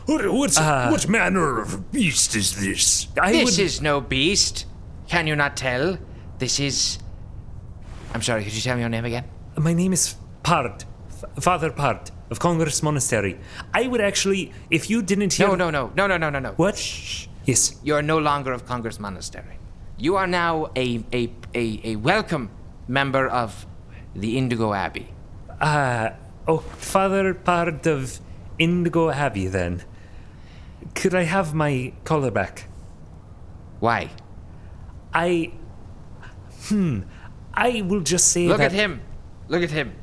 what manner of beast is this? This is no beast. Can you not tell? This is... I'm sorry, could you tell me your name again? My name is Pard Father Part of Congress Monastery. I would actually, if you didn't hear... No. What? Shh. Yes. You are no longer of Congress Monastery. You are now a welcome member of the Indigo Abbey. Father Part of Indigo Abbey, then. Could I have my collar back? Why? I will just say Look that... at him. Look at him.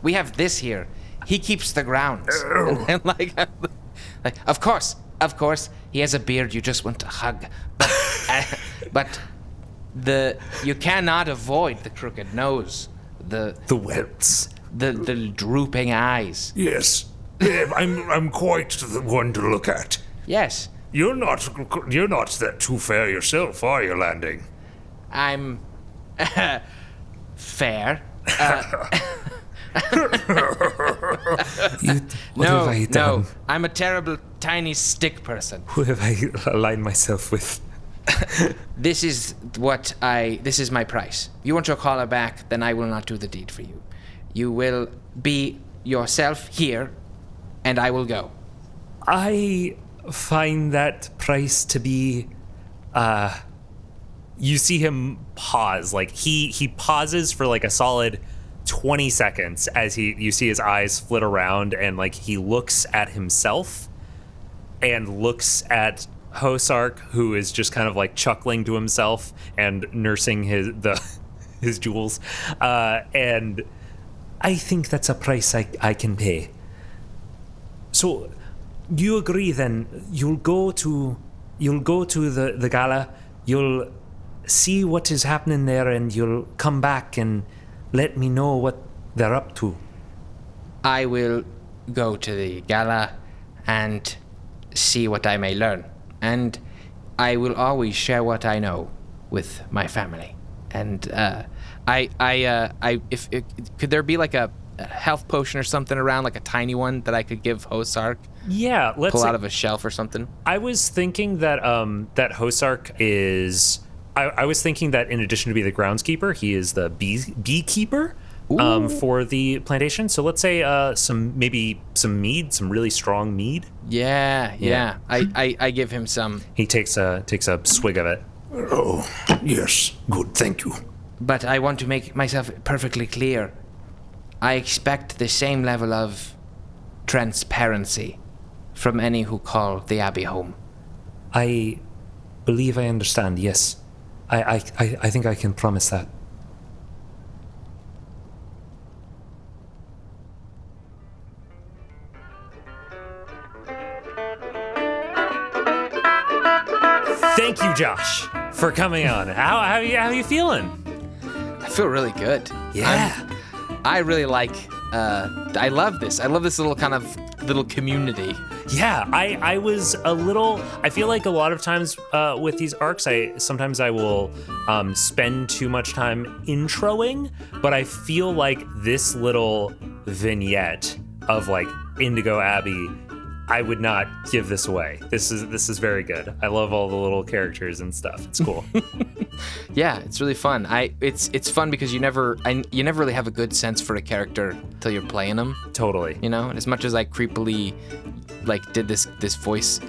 We have this here. He keeps the grounds. And like, of course, he has a beard you just want to hug. But you cannot avoid the crooked nose, the welts, the drooping eyes. Yes, I'm quite the one to look at. Yes. You're not that too fair yourself, are you, Landing? I'm fair. No, I'm a terrible tiny stick person. Who have I aligned myself with? This is my price. You want your collar back, then I will not do the deed for you. You will be yourself here, and I will go. I find that price to be, you see him pause, like he pauses for like a solid 20 seconds as you see his eyes flit around, and like he looks at himself and looks at Hosark, who is just kind of like chuckling to himself and nursing his jewels, and I think that's a price I can pay. So you agree then? You'll go to the gala, you'll see what is happening there, and you'll come back and let me know what they're up to. I will go to the gala and see what I may learn, and I will always share what I know with my family. And could there be like a health potion or something around, like a tiny one that I could give Hosark? Yeah, pull out of a shelf or something. I was thinking that that Hosark is. I was thinking that in addition to be the groundskeeper, he is the beekeeper for the plantation. So let's say some mead, some really strong mead. Yeah. I give him some. He takes a swig of it. Oh, yes. Good, thank you. But I want to make myself perfectly clear. I expect the same level of transparency from any who call the Abbey home. I believe I understand, yes. I think I can promise that. Thank you, Josh, for coming on. How are you feeling? I feel really good. Yeah. I really like. I love this. I love this little community. Yeah, I was a little. I feel like a lot of times with these arcs, sometimes I will spend too much time introing, but I feel like this little vignette of like Indigo Abbey, I would not give this away. This is very good. I love all the little characters and stuff. It's cool. Yeah, it's really fun. It's fun because you never really have a good sense for a character till you're playing them. Totally. You know, and as much as I creepily did this voice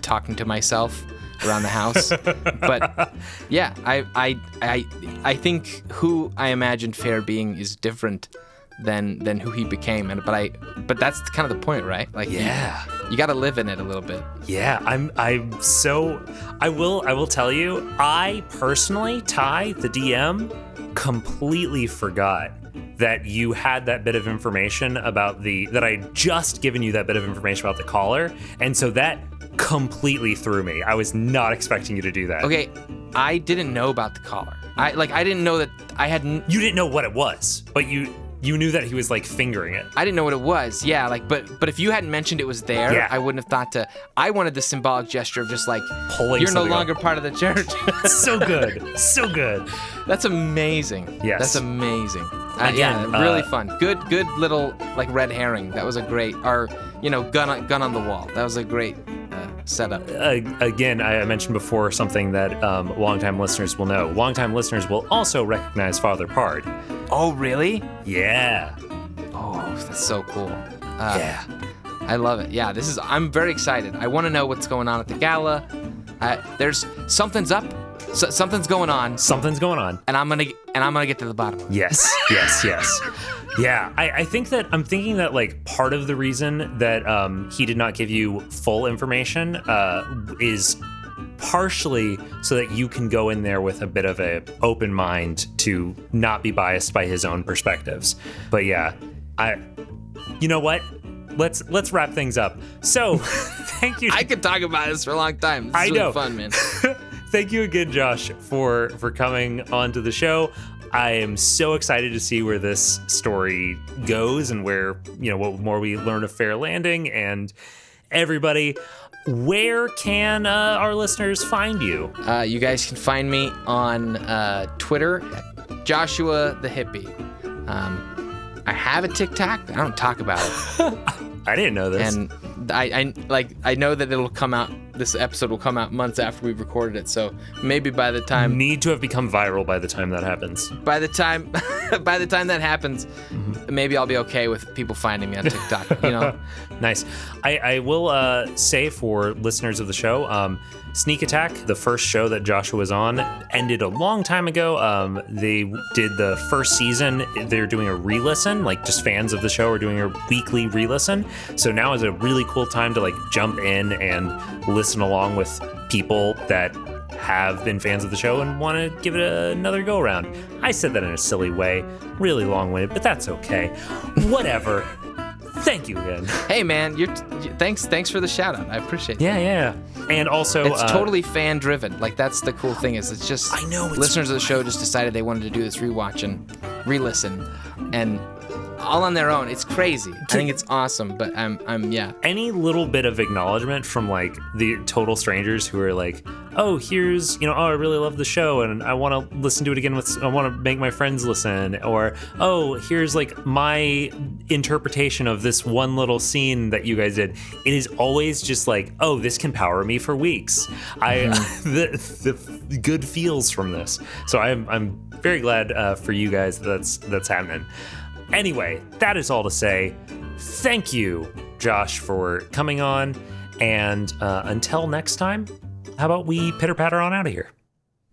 talking to myself around the house, but yeah, I think who I imagined Fair being is different than who he became, but that's kind of the point, right? Like, yeah, you got to live in it a little bit. Yeah, I will tell you, I personally, Ty, the DM, completely forgot that you had that bit of information about that I just given you that bit of information about the collar, and so that completely threw me. I was not expecting you to do that. Okay, I didn't know about the collar. I didn't know that I hadn't. You didn't know what it was, but you knew that he was like fingering it. I didn't know what it was. Yeah, but if you hadn't mentioned it was there, yeah, I wouldn't have thought to. I wanted the symbolic gesture of just like pulling. You're no longer part of the church. So good, so good. That's amazing. Yes, that's amazing. Again, yeah, really fun. Good little like red herring. That was a great. Or gun on the wall. That was a great setup. Again, I mentioned before something that longtime listeners will know. Longtime listeners will also recognize Father Pard. Oh, really? Yeah. that's so cool. Yeah. I love it. Yeah, I'm very excited. I want to know what's going on at the gala. There's something's up. Something's going on. Something's going on. And I'm gonna get to the bottom of it. Yes. Yeah, I'm thinking that like part of the reason that he did not give you full information is partially so that you can go in there with a bit of a open mind to not be biased by his own perspectives. But yeah, you know what? Let's wrap things up. So, thank you. I could talk about this for a long time. This is really fun, man. Thank you again, Josh, for coming onto the show. I am so excited to see where this story goes and where, what more we learn of Fair Landing. And everybody, where can our listeners find you? You guys can find me on Twitter, Joshua the Hippie. I have a TikTok. I don't talk about it. I didn't know this. And I know that it'll come out. This episode will come out months after we've recorded it. So maybe by the time need to have become viral by the time that happens. By the time that happens, maybe I'll be okay with people finding me on TikTok. Nice. I will say for listeners of the show, Sneak Attack, the first show that Joshua was on, ended a long time ago. They did the first season. They're doing a re-listen, like just fans of the show are doing a weekly re-listen. So now is a really cool time to like jump in and listen along with people that have been fans of the show and want to give it another go around. I said that in a silly way, really long-winded, but that's okay. Whatever. Thank you again. Hey man, thanks for the shout out. I appreciate it. Yeah. And also it's totally fan driven. Like that's the cool thing is it's just I know listeners of the show just decided they wanted to do this rewatch and re-listen and all on their own. It's crazy. I think it's awesome, but I'm any little bit of acknowledgement from like the total strangers who are like, oh, here's, I really love the show and I want to listen to it again I want to make my friends listen, or oh, here's like my interpretation of this one little scene that you guys did. It is always just like, oh, this can power me for weeks. The good feels from this. So I'm very glad for you guys that's happening. Anyway, that is all to say, thank you, Josh, for coming on. And until next time, how about we pitter-patter on out of here?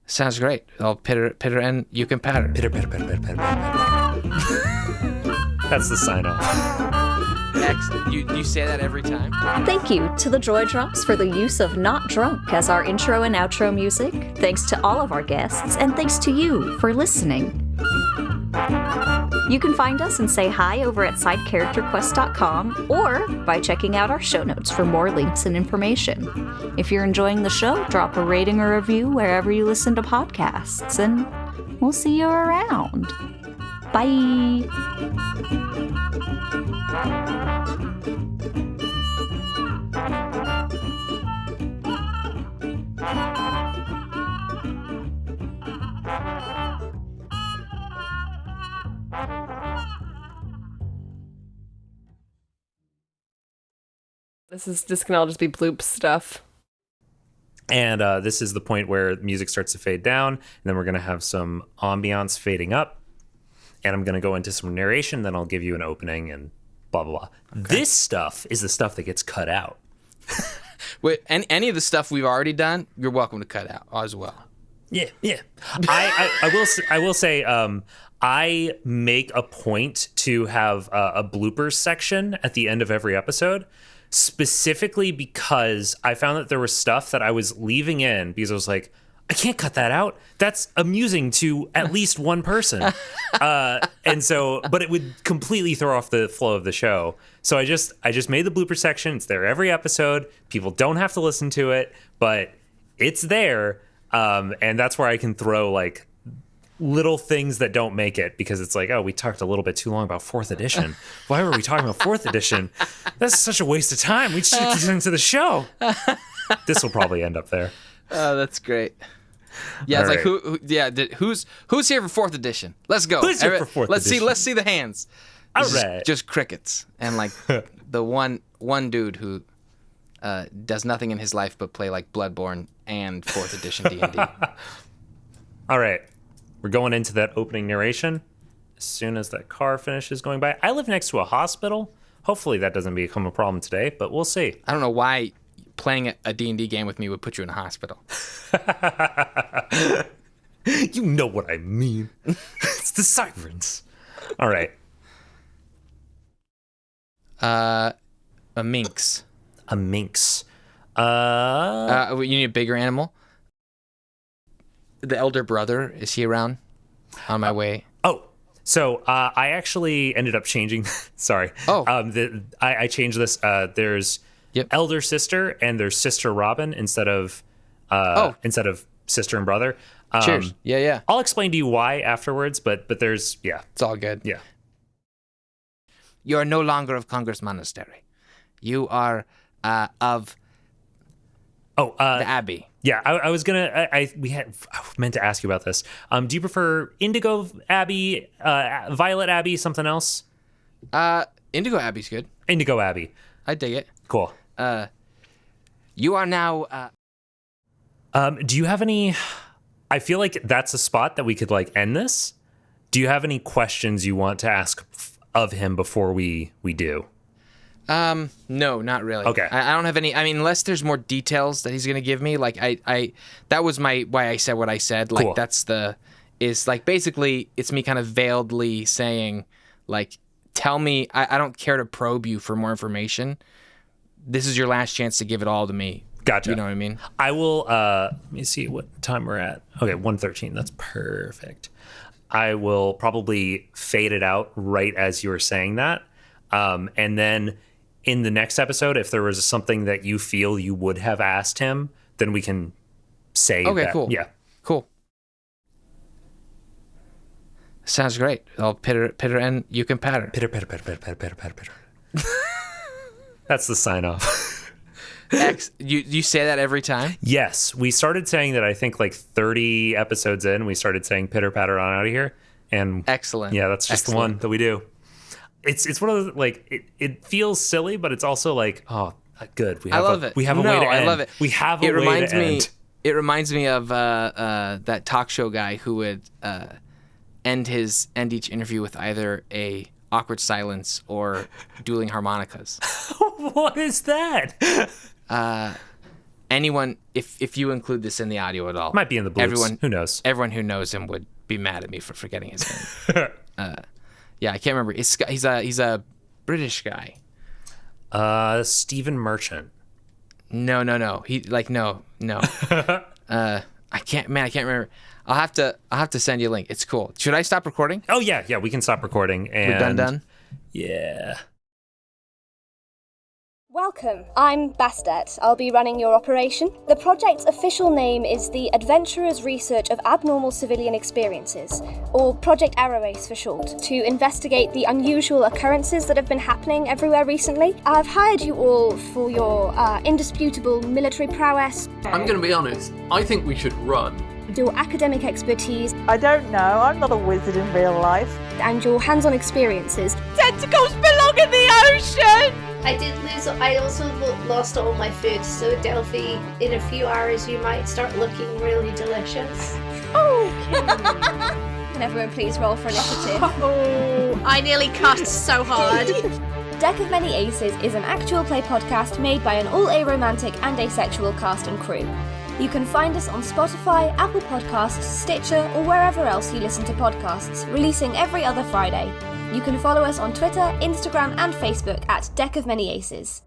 Sounds great. I'll pitter, and you can patter. Pitter, pitter, pitter, pitter, pitter, pitter. That's the sign-off. Excellent. You say that every time? Thank you to the Joy Drops for the use of Not Drunk as our intro and outro music. Thanks to all of our guests, and thanks to you for listening. You can find us and say hi over at sidecharacterquest.com or by checking out our show notes for more links and information. If you're enjoying the show, drop a rating or review wherever you listen to podcasts, and we'll see you around. Bye! This can all just be bloop stuff. And this is the point where music starts to fade down, and then we're going to have some ambiance fading up, and I'm going to go into some narration, then I'll give you an opening and blah, blah, blah. Okay. This stuff is the stuff that gets cut out. Wait, any of the stuff we've already done, you're welcome to cut out as well. Yeah. I will say I make a point to have a bloopers section at the end of every episode, specifically because I found that there was stuff that I was leaving in because I was like, I can't cut that out. That's amusing to at least one person. And so, but it would completely throw off the flow of the show. So I just made the blooper section. It's there every episode. People don't have to listen to it, but it's there. And that's where I can throw like little things that don't make it because it's like, oh, we talked a little bit too long about 4th edition. Why were we talking about 4th edition? That's such a waste of time. We should get into the show. This will probably end up there. Oh, that's great. Yeah, it's like who's here for 4th edition? Let's go. Who's here for 4th edition? Let's see the hands. All right. Just crickets and like the one dude who does nothing in his life but play like Bloodborne and 4th edition D&D. All right. We're going into that opening narration. as soon as that car finishes going by. I live next to a hospital. Hopefully that doesn't become a problem today, but we'll see. I don't know why playing a D&D game with me would put you in a hospital. You know what I mean. It's the sirens. All right. A minx. A minx. You need a bigger animal? The elder brother, is he around? On my way. So I actually ended up changing. Sorry. I changed this. There's elder sister and there's sister Robin instead of sister and brother. Cheers. Yeah. I'll explain to you why afterwards, but there's it's all good. Yeah. You are no longer of Congress Monastery. You are of the Abbey. Yeah, I was gonna. I meant to ask you about this. Do you prefer Indigo Abbey, Violet Abbey, something else? Indigo Abbey's good. Indigo Abbey. I dig it. Cool. You are now. Do you have any? I feel like that's a spot that we could end this. Do you have any questions you want to ask of him before we do? No, not really. Okay. I don't have any. I mean, unless there's more details that he's gonna give me. That was why I said what I said. Cool. Basically it's me kind of veiledly saying, tell me. I don't care to probe you for more information. This is your last chance to give it all to me. Gotcha. You know what I mean? I will. Let me see what time we're at. Okay, 1:13. That's perfect. I will probably fade it out right as you were saying that, and then. In the next episode, if there was something that you feel you would have asked him, then we can say that. Okay, cool. Yeah. Cool. Sounds great. I'll pitter, and you can patter. Pitter, pitter, pitter, pitter, pitter, pitter, pitter. That's the sign off. You say that every time? Yes. We started saying that I think 30 episodes in, we started saying pitter, patter on out of here. And excellent. Yeah, that's just the one that we do. It's one of those, it feels silly, but it's also good. I love it. We have a way to end. I love it. We have a way to end. It reminds me of that talk show guy who would end each interview with either a awkward silence or dueling harmonicas. What is that? Anyone, if you include this in the audio at all, might be in the bloops. Who knows? Everyone who knows him would be mad at me for forgetting his name. Yeah, I can't remember. He's a British guy. Stephen Merchant. No. He no. I can't remember. I'll have to send you a link. It's cool. Should I stop recording? Oh yeah, we can stop recording. And we're done. Yeah. Welcome, I'm Bastet. I'll be running your operation. The project's official name is the Adventurers Research of Abnormal Civilian Experiences, or Project Arrowace for short, to investigate the unusual occurrences that have been happening everywhere recently. I've hired you all for your indisputable military prowess. I'm going to be honest, I think we should run. Your academic expertise. I don't know, I'm not a wizard in real life. And your hands-on experiences. Tentacles belong in the ocean! I also lost all my food, so Delphi, in a few hours you might start looking really delicious. Can everyone please roll for initiative? Oh, I nearly cussed so hard. Deck of Many Aces is an actual play podcast made by an all-aromantic and asexual cast and crew. You can find us on Spotify, Apple Podcasts, Stitcher, or wherever else you listen to podcasts, releasing every other Friday. You can follow us on Twitter, Instagram, and Facebook at Deck of Many Aces.